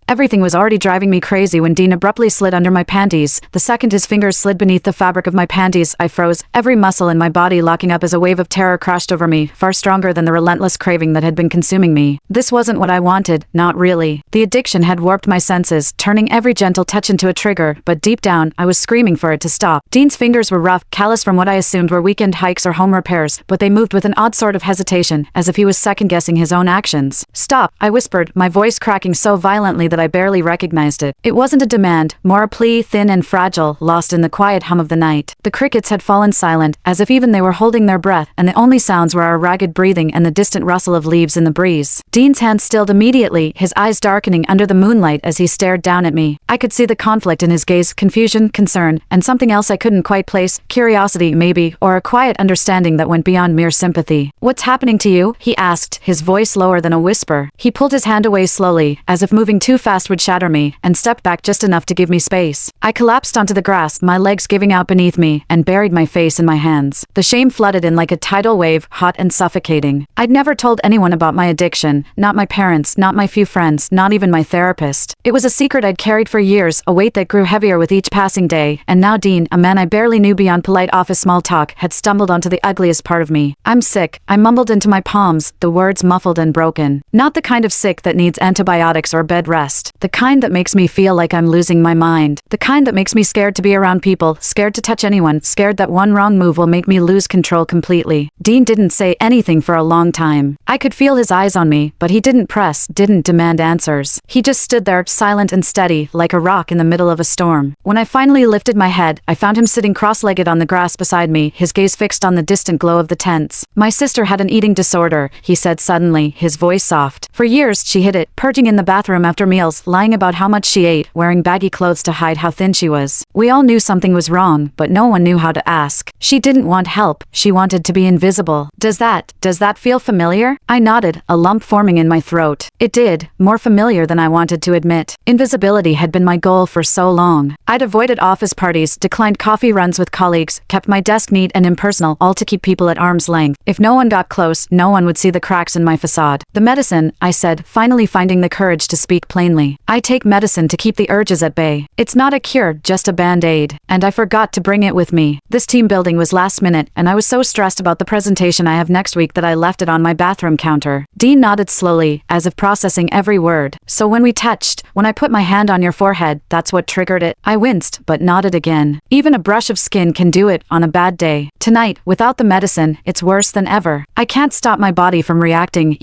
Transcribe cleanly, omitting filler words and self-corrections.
Everything was already driving me crazy when Dean abruptly slid under my panties. The second his fingers slid beneath the fabric of my panties, I froze, every muscle in my body locking up as a wave of terror crashed over me, far stronger than the relentless craving that had been consuming me. This wasn't what I wanted, not really. The addiction had warped my senses, turning every gentle touch into a trigger, but deep down, I was screaming for it to stop. Dean's fingers were rough, callous from what I assumed were weekend hikes or home repairs, but they moved with an odd sort of hesitation, as if he was second-guessing his own actions. "Stop," I whispered, my voice cracking so violently that I barely recognized it. It wasn't a demand, more a plea, thin and fragile, lost in the quiet hum of the night. The crickets had fallen silent, as if even they were holding their breath, and the only sounds were our ragged breathing and the distant rustle of leaves in the breeze. Dean's hand stilled immediately, his eyes darkening under the moonlight as he stared down at me. I could see the conflict in his gaze, confusion, concern, and something else I couldn't quite place, curiosity maybe, or a quiet understanding that went beyond mere sympathy. "What's happening to you?" he asked, his voice lower than a whisper. He pulled his hand away slowly, as if moving too fast would shatter me, and stepped back just enough to give me space. I collapsed onto the grass, my legs giving out beneath me, and buried my face in my hands. The shame flooded in like a tidal wave, hot and suffocating. I'd never told anyone about my addiction, not my parents, not my few friends, not even my therapist. It was a secret I'd carried for years, a weight that grew heavier with each passing day, and now Dean, a man I barely knew beyond polite office small talk, had stumbled onto the ugliest part of me. "I'm sick," I mumbled into my palms, the words muffled and broken. Not the kind of sick that needs antibiotics or bed rest. The kind that makes me feel like I'm losing my mind. The kind that makes me scared to be around people, scared to touch anyone, scared that one wrong move will make me lose control completely. Dean didn't say anything for a long time. I could feel his eyes on me, but he didn't press, didn't demand answers. He just stood there, silent and steady, like a rock in the middle of a storm. When I finally lifted my head, I found him sitting cross-legged on the grass beside me, his gaze fixed on the distant glow of the tents. "My sister had an eating disorder," he said suddenly, his voice soft. "For years, she hid it, purging in the bathroom after meals, lying about how much she ate, wearing baggy clothes to hide how thin she was. We all knew something was wrong, but no one knew how to ask. She didn't want help, she wanted to be invisible. Does that feel familiar?" I nodded, a lump forming in my throat. It did, more familiar than I wanted to admit. Invisibility had been my goal for so long. I'd avoided office parties, declined coffee runs with colleagues, kept my desk neat and impersonal, all to keep people at arm's length. If no one got close, no one would see the cracks in my facade. "The medicine," I said, finally finding the courage to speak plainly. "I take medicine to keep the urges at bay. It's not a cure, just a band-aid. And I forgot to bring it with me. This team building was last minute, and I was so stressed about the presentation I have next week that I left it on my bathroom counter." Dean nodded slowly, as if processing every word. "So when we touched, when I put my hand on your forehead, that's what triggered it?" I winced, but nodded again. Even a brush of skin can do it on a bad day. Tonight, without the medicine, it's worse than ever. I can't stop my body from reacting,